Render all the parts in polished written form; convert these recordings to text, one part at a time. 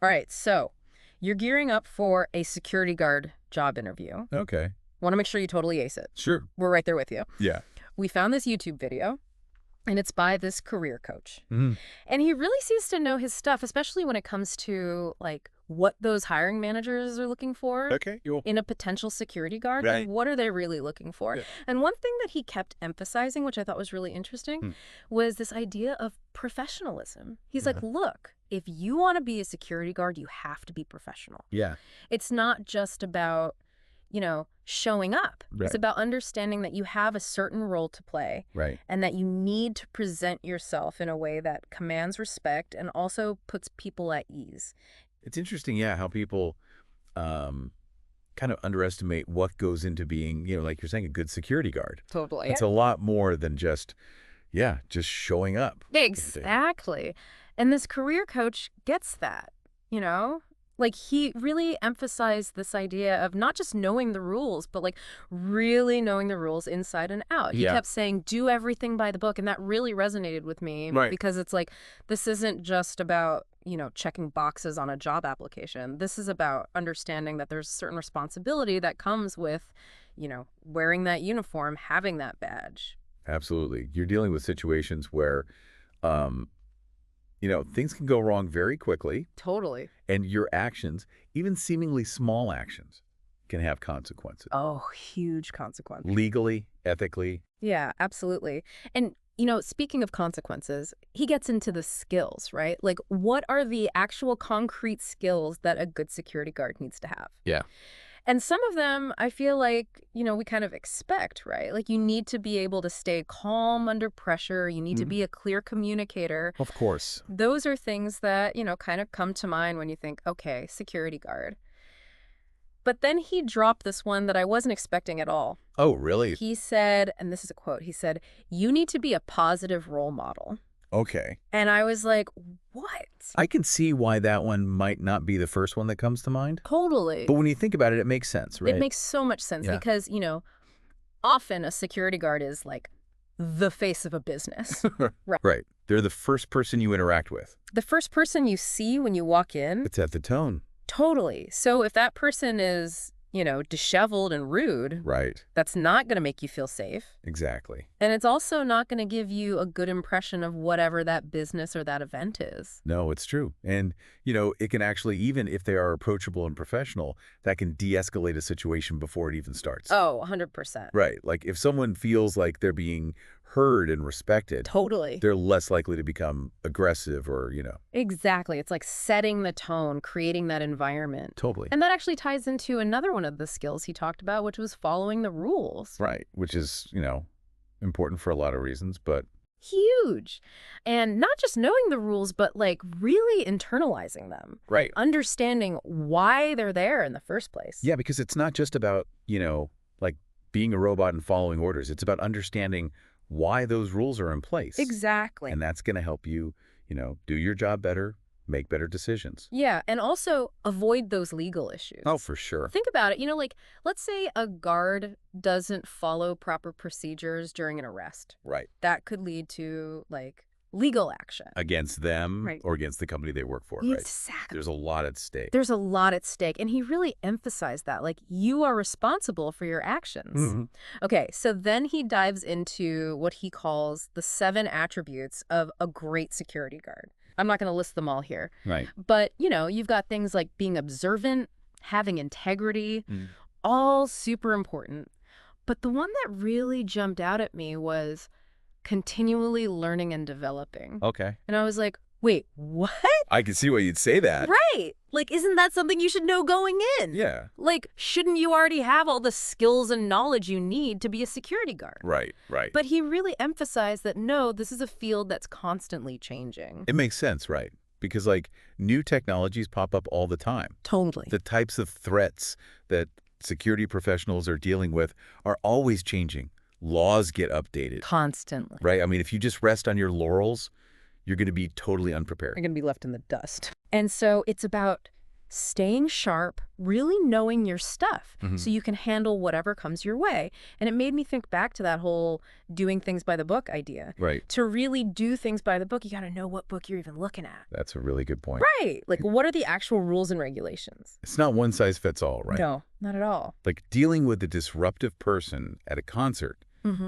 All right, so you're gearing up for a security guard job interview. Okay. Want to make sure you totally ace it. Sure. We're right there with you. Yeah. We found this YouTube video, and it's by this career coach. Hmm. And he really seems to know his stuff, especially when it comes to, like, what those hiring managers are looking for Okay. Cool. in a potential security guard. Right. Like, what are they really looking for? Yeah. And one thing that he kept emphasizing, which I thought was really interesting, was this idea of professionalism. He's like, look, if you want to be a security guard, you have to be professional. Yeah. It's not just about, showing up. Right. It's about understanding that you have a certain role to play. Right. And that you need to present yourself in a way that commands respect and also puts people at ease. It's interesting, yeah, how people kind of underestimate what goes into being, like you're saying, a good security guard. Totally. It's a lot more than just showing up. Exactly. And this career coach gets that, Like, he really emphasized this idea of not just knowing the rules, but, like, really knowing the rules inside and out. He kept saying, do everything by the book, and that really resonated with me. Right. Because it's like, this isn't just about, checking boxes on a job application. This is about understanding that there's a certain responsibility that comes with, wearing that uniform, having that badge. Absolutely. You're dealing with situations where things can go wrong very quickly. Totally. And your actions, even seemingly small actions, can have consequences. Oh, huge consequences. Legally, ethically. Yeah, absolutely. And, speaking of consequences, he gets into the skills, right? Like, what are the actual concrete skills that a good security guard needs to have? Yeah. And some of them, I feel like, we kind of expect, right? Like, you need to be able to stay calm under pressure. You need to be a clear communicator. Of course. Those are things that, kind of come to mind when you think, okay, security guard. But then he dropped this one that I wasn't expecting at all. Oh, really? He said, and this is a quote, he said, you need to be a positive role model. Okay. And I was like, what? I can see why that one might not be the first one that comes to mind. Totally. But when you think about it, it makes sense, right? It makes so much sense Yeah. because, often a security guard is like the face of a business. Right. They're the first person you interact with. The first person you see when you walk in. It's at the tone. Totally. So if that person is, disheveled and rude, Right. that's not going to make you feel safe. Exactly. And it's also not going to give you a good impression of whatever that business or that event is. No, it's true. And, it can actually, even if they are approachable and professional, that can de-escalate a situation before it even starts. Oh, 100%. Right. Like if someone feels like they're being heard and respected, Totally. they're less likely to become aggressive or, Exactly. It's like setting the tone, creating that environment. Totally. And that actually ties into another one of the skills he talked about, which was following the rules. Right. Which is, important for a lot of reasons, but Huge. And not just knowing the rules, but like really internalizing them. right. Understanding why they're there in the first place. Yeah, because it's not just about, like being a robot and following orders. It's about understanding why those rules are in place. Exactly. And that's going to help you, do your job better, make better decisions. Yeah, and also avoid those legal issues. Oh, for sure. Think about it. Like, let's say a guard doesn't follow proper procedures during an arrest. Right. That could lead to, like, legal action. Against them Right. or against the company they work for, right? Exactly. There's a lot at stake. There's a lot at stake. And he really emphasized that. Like, you are responsible for your actions. Mm-hmm. Okay, so then he dives into what he calls the 7 attributes of a great security guard. I'm not going to list them all here. Right. But, you've got things like being observant, having integrity, all super important. But the one that really jumped out at me was continually learning and developing. Okay. And I was like, wait, what? I can see why you'd say that. Right. Like, isn't that something you should know going in? Yeah. Like, shouldn't you already have all the skills and knowledge you need to be a security guard? Right. Right. But he really emphasized that, no, this is a field that's constantly changing. It makes sense, right? Because like new technologies pop up all the time. Totally. The types of threats that security professionals are dealing with are always changing. Laws get updated. Constantly. Right? I mean, if you just rest on your laurels, you're going to be totally unprepared. You're going to be left in the dust. And so it's about staying sharp, really knowing your stuff Hmm. so you can handle whatever comes your way. And it made me think back to that whole doing things by the book idea. Right. To really do things by the book, you got to know what book you're even looking at. That's a really good point. Right. Like, what are the actual rules and regulations? It's not one size fits all, right? No, not at all. Like dealing with a disruptive person at a concert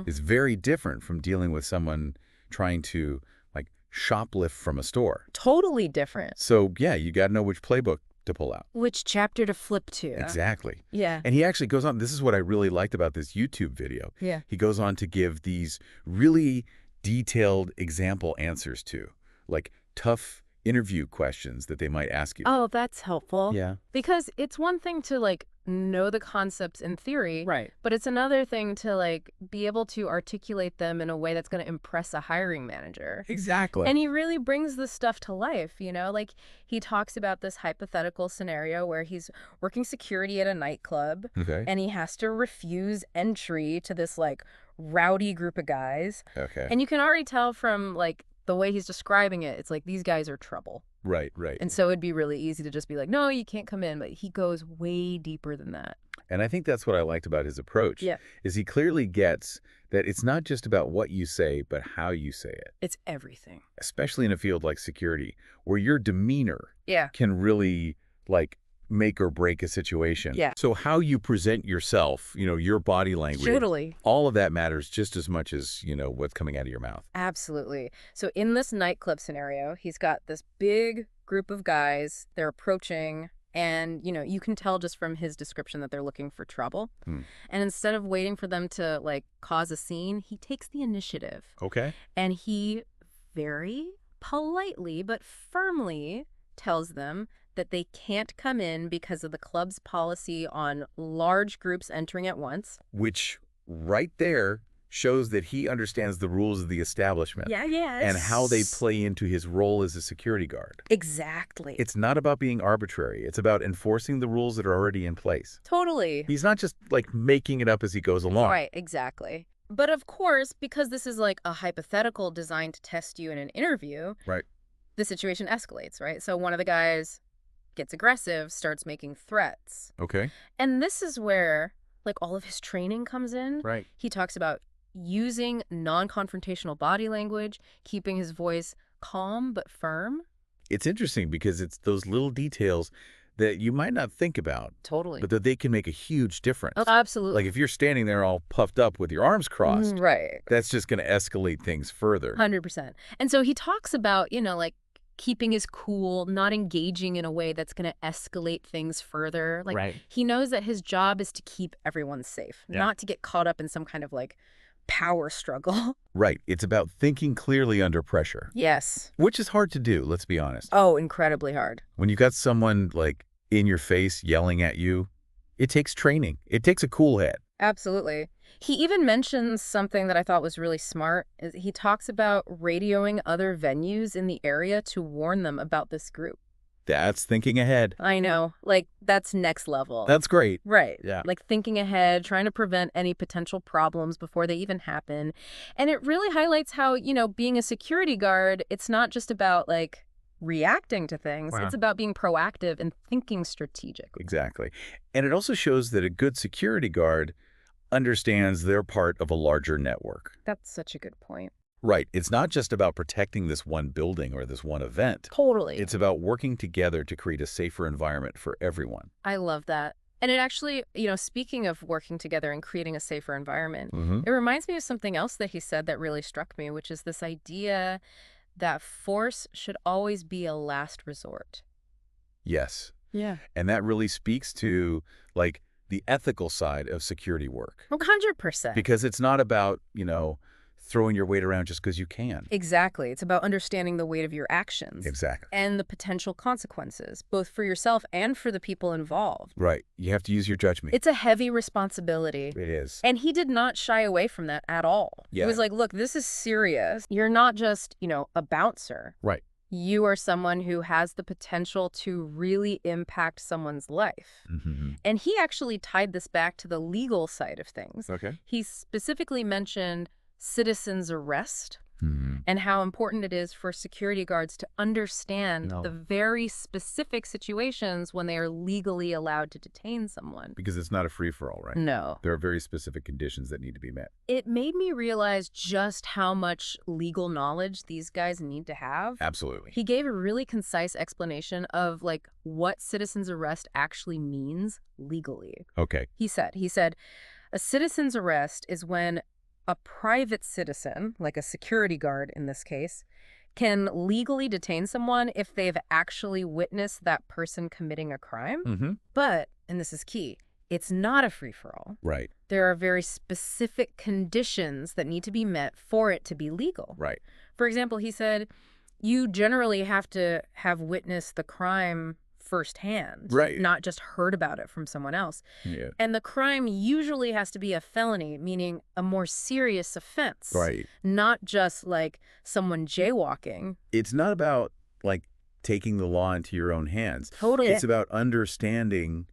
is very different from dealing with someone trying to like shoplift from a store. Totally different. So yeah, you got to know which playbook to pull out. Which chapter to flip to. Exactly. Yeah. And he actually goes on, this is what I really liked about this YouTube video. Yeah. He goes on to give these really detailed example answers to, like tough interview questions that they might ask you. Oh, that's helpful. Yeah. Because it's one thing to like know the concepts in theory, Right. but it's another thing to like be able to articulate them in a way that's going to impress a hiring manager. Exactly. And he really brings this stuff to life, you know? Like he talks about this hypothetical scenario where he's working security at a nightclub Okay. and he has to refuse entry to this like rowdy group of guys. Okay. And you can already tell from like the way he's describing it, it's like these guys are trouble. Right, right. And so it'd be really easy to just be like, no, you can't come in. But he goes way deeper than that. And I think that's what I liked about his approach. Yeah. Is he clearly gets that it's not just about what you say, but how you say it, It's everything. especially in a field like security, where your demeanor Yeah. can really like make or break a situation. Yeah. So how you present yourself, your body language, Totally. all of that matters just as much as, what's coming out of your mouth. Absolutely. So in this nightclub scenario, he's got this big group of guys. They're approaching. And, you can tell just from his description that they're looking for trouble. Hmm. And instead of waiting for them to, like, cause a scene, he takes the initiative. Okay. And he very politely but firmly tells them that they can't come in because of the club's policy on large groups entering at once. Which right there shows that he understands the rules of the establishment. Yeah, yes. And how they play into his role as a security guard. Exactly. It's not about being arbitrary. It's about enforcing the rules that are already in place. Totally. He's not just like making it up as he goes along. Right, exactly. But of course, because this is like a hypothetical designed to test you in an interview, Right. the situation escalates, right? So one of the guys gets aggressive, starts making threats. Okay. And this is where like all of his training comes in. Right. He talks about using non-confrontational body language, keeping his voice calm but firm. It's interesting because it's those little details that you might not think about, Totally. but that they can make a huge difference. Oh, absolutely. Like if you're standing there all puffed up with your arms crossed, Right. that's just going to escalate things further. 100%. And so he talks about, like keeping his cool, not engaging in a way that's going to escalate things further. Like Right. he knows that his job is to keep everyone safe, Yeah. not to get caught up in some kind of like power struggle. Right. It's about thinking clearly under pressure, Yes. which is hard to do, let's be honest. Oh, incredibly hard. When you got someone like in your face yelling at you, it takes training. It takes a cool head. Absolutely. He even mentions something that I thought was really smart. He talks about radioing other venues in the area to warn them about this group. That's thinking ahead. I know. Like, that's next level. That's great. Right. Yeah. Like thinking ahead, trying to prevent any potential problems before they even happen. And it really highlights how, being a security guard, it's not just about like reacting to things. Wow. It's about being proactive and thinking strategically. Exactly. And it also shows that a good security guard understands they're part of a larger network. That's such a good point. Right. It's not just about protecting this one building or this one event. Totally. It's about working together to create a safer environment for everyone. I love that. And it actually, speaking of working together and creating a safer environment, Mm-hmm. it reminds me of something else that he said that really struck me, which is this idea that force should always be a last resort. Yes. Yeah. And that really speaks to like the ethical side of security work. 100%. Because it's not about, throwing your weight around just because you can. Exactly. It's about understanding the weight of your actions. Exactly. And the potential consequences, both for yourself and for the people involved. Right. You have to use your judgment. It's a heavy responsibility. It is. And he did not shy away from that at all. Yeah. He was like, look, this is serious. You're not just, a bouncer. Right. You are someone who has the potential to really impact someone's life. Mm-hmm. And he actually tied this back to the legal side of things. Okay. He specifically mentioned citizen's arrest and how important it is for security guards to understand No. the very specific situations when they are legally allowed to detain someone. Because it's not a free-for-all, right? No. There are very specific conditions that need to be met. It made me realize just how much legal knowledge these guys need to have. Absolutely. He gave a really concise explanation of like what citizen's arrest actually means legally. Okay. He said, a citizen's arrest is when a private citizen, like a security guard in this case, can legally detain someone if they've actually witnessed that person committing a crime. Mm-hmm. But, and this is key, it's not a free-for-all. Right. There are very specific conditions that need to be met for it to be legal. Right. For example, he said, you generally have to have witnessed the crime firsthand, Right. not just heard about it from someone else. Yeah. And the crime usually has to be a felony, meaning a more serious offense. Right. Not just like someone jaywalking. It's not about, like, taking the law into your own hands. Totally. It's about understanding,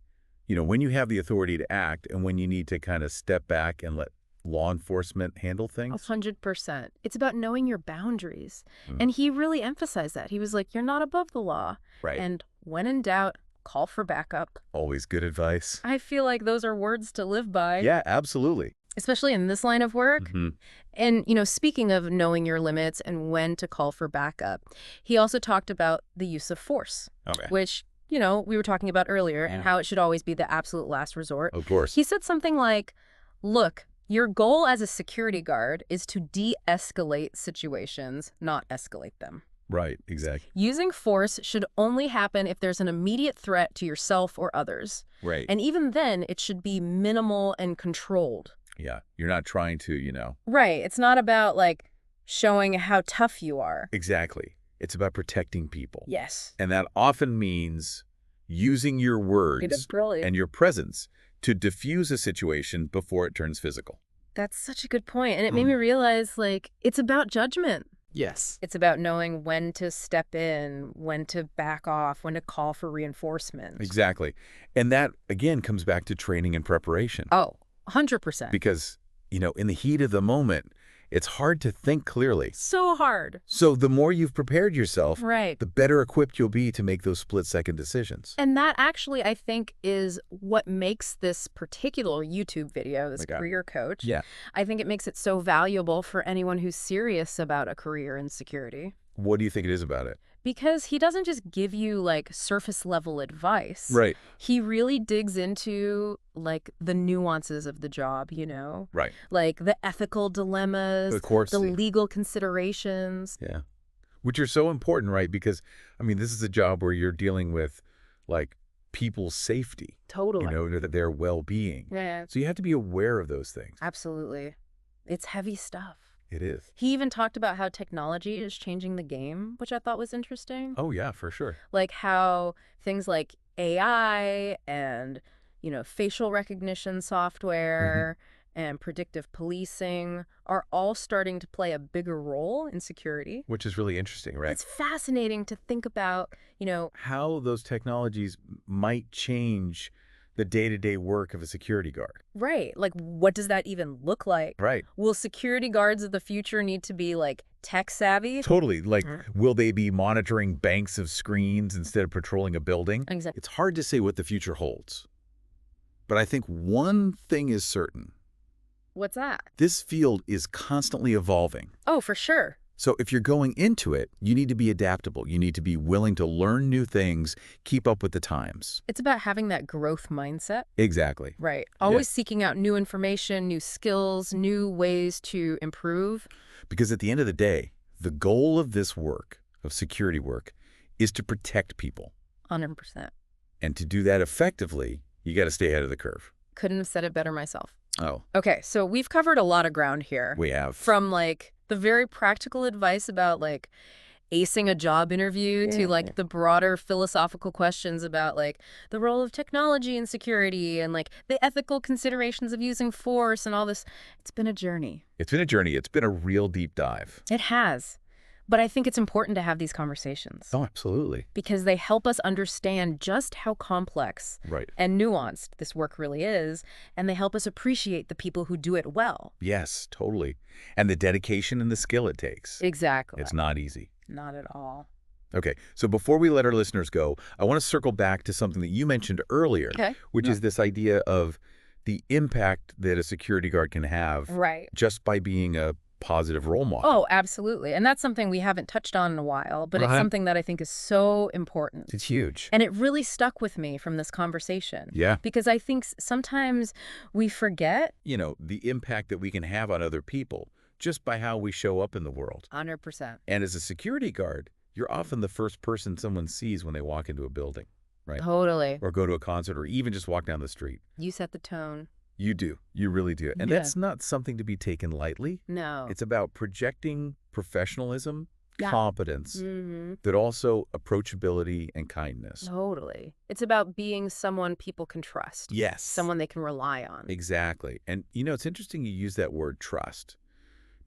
when you have the authority to act and when you need to kind of step back and let law enforcement handle things. 100%. It's about knowing your boundaries. And he really emphasized that. He was like, you're not above the law. Right. And when in doubt, call for backup. Always good advice. I feel like those are words to live by. Yeah, absolutely. Especially in this line of work. Mm-hmm. And, speaking of knowing your limits and when to call for backup, he also talked about the use of force, Okay. which, we were talking about earlier and how it should always be the absolute last resort. Of course. He said something like, look, your goal as a security guard is to de-escalate situations, not escalate them. Right, exactly. Using force should only happen if there's an immediate threat to yourself or others. Right. And even then, it should be minimal and controlled. Yeah, you're not trying to, Right. It's not about, like, showing how tough you are. Exactly. It's about protecting people. Yes. And that often means using your words Brilliant. and your presence to diffuse a situation before it turns physical. That's such a good point. And it made me realize, like, it's about judgment. Yes. It's about knowing when to step in, when to back off, when to call for reinforcement. Exactly. And that, again, comes back to training and preparation. Oh, 100%. Because, in the heat of the moment, it's hard to think clearly. So hard. So the more you've prepared yourself, Right. the better equipped you'll be to make those split-second decisions. And that actually, I think, is what makes this particular YouTube video, this career coach, Yeah. I think it makes it so valuable for anyone who's serious about a career in security. What do you think it is about it? Because he doesn't just give you, like, surface-level advice. Right. He really digs into, like, the nuances of the job, Right. Like, the ethical dilemmas, Of course. the legal considerations. Yeah. Which are so important, right? Because, this is a job where you're dealing with, like, people's safety. Totally. Their well-being. Yeah, So you have to be aware of those things. absolutely. It's heavy stuff. It is. He even talked about how technology is changing the game, which I thought was interesting. Oh, yeah, for sure. Like how things like AI and, facial recognition software and predictive policing are all starting to play a bigger role in security. Which is really interesting, right? It's fascinating to think about, How those technologies might change the day-to-day work of a security guard. right, like what does that even look like? Right. Will security guards of the future need to be like tech savvy? Totally. Like, will they be monitoring banks of screens instead of patrolling a building? Exactly. It's hard to say what the future holds. But I think one thing is certain. What's that? This field is constantly evolving. Oh, for sure. So if you're going into it, you need to be adaptable. You need to be willing to learn new things, keep up with the times. It's about having that growth mindset. Exactly. Right. Always seeking out new information, new skills, new ways to improve. Because at the end of the day, the goal of this work, of security work, is to protect people. 100%. And to do that effectively, you got to stay ahead of the curve. Couldn't have said it better myself. Oh, Okay, so we've covered a lot of ground here. we have. From, like, the very practical advice about, like, acing a job interview to, like, the broader philosophical questions about, like, the role of technology in security and, like, the ethical considerations of using force and all this. It's been a journey. It's been a journey. It's been a real deep dive. It has. But I think it's important to have these conversations Oh, absolutely. because they help us understand just how complex Right. and nuanced this work really is, and they help us appreciate the people who do it well. Yes, totally. And the dedication and the skill it takes. Exactly. It's not easy. Not at all. Okay, so before we let our listeners go, I want to circle back to something that you mentioned earlier, Okay. which is this idea of the impact that a security guard can have Right. just by being a positive role model. Oh, absolutely. And that's something we haven't touched on in a while, but it's Right. something that I think is so important. It's huge. And it really stuck with me from this conversation. Yeah. Because I think sometimes we forget. The impact that we can have on other people just by how we show up in the world. 100%. And as a security guard, you're often the first person someone sees when they walk into a building, right? Totally. Or go to a concert or even just walk down the street. You set the tone. You do. You really do. And Yeah. that's not something to be taken lightly. No. It's about projecting professionalism, Yeah. competence, but also approachability and kindness. Totally. It's about being someone people can trust. Yes. Someone they can rely on. Exactly. And, it's interesting you use that word trust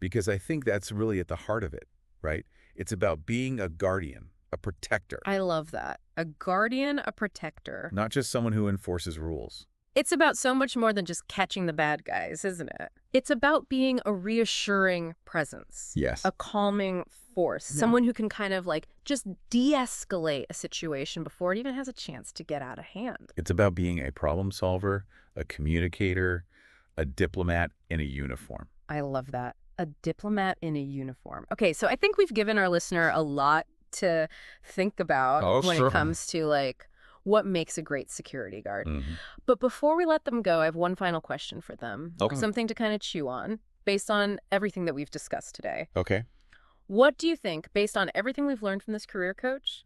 because I think that's really at the heart of it, right? It's about being a guardian, a protector, I love that. A guardian, a protector. not just someone who enforces rules. It's about so much more than just catching the bad guys, isn't it? It's about being a reassuring presence. Yes. A calming force. Yeah. Someone who can kind of just de-escalate a situation before it even has a chance to get out of hand. It's about being a problem solver, a communicator, a diplomat in a uniform. I love that. A diplomat in a uniform. Okay, so I think we've given our listener a lot to think about when it comes to what makes a great security guard. Mhm. But before we let them go, I have one final question for them. Okay. Something to kind of chew on based on everything that we've discussed today. Okay. What do you think, based on everything we've learned from this career coach,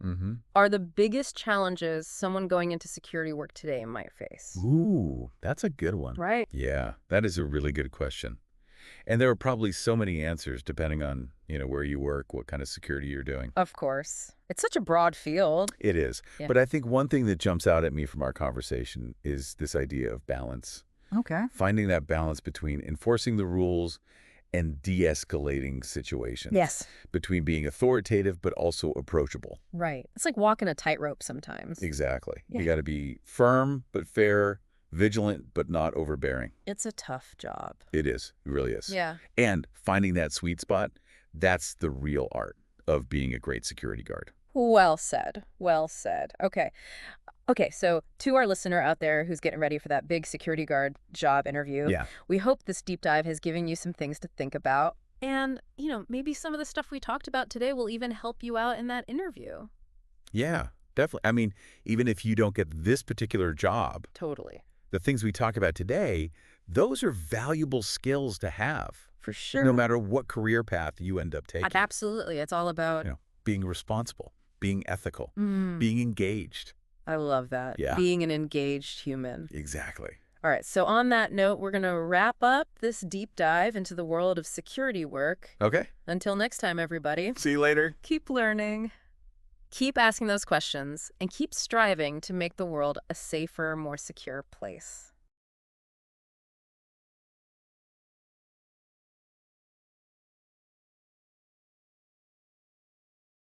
are the biggest challenges someone going into security work today might face? Ooh, that's a good one. Right? Yeah, that is a really good question. And there are probably so many answers depending on, where you work, what kind of security you're doing. Of course. It's such a broad field. It is. Yeah. But I think one thing that jumps out at me from our conversation is this idea of balance. Okay. Finding that balance between enforcing the rules and de-escalating situations. Yes. Between being authoritative but also approachable. Right. It's like walking a tightrope sometimes. Exactly. Yeah. You got to be firm but fair, vigilant but not overbearing. It's a tough job. It is. It really is. Yeah. And finding that sweet spot, that's the real art of being a great security guard. Well said. Well said. Okay. Okay, so to our listener out there who's getting ready for that big security guard job interview, Yeah. we hope this deep dive has given you some things to think about. And, maybe some of the stuff we talked about today will even help you out in that interview. Yeah, definitely. I mean, even if you don't get this particular job, Totally. the things we talk about today, those are valuable skills to have, For sure. no matter what career path you end up taking. Absolutely. It's all about... Being responsible, being ethical, Mm, being engaged. I love that. Yeah. Being an engaged human. Exactly. All right, so on that note, we're going to wrap up this deep dive into the world of security work. Okay. Until next time, everybody. See you later. Keep learning. Keep asking those questions and keep striving to make the world a safer, more secure place.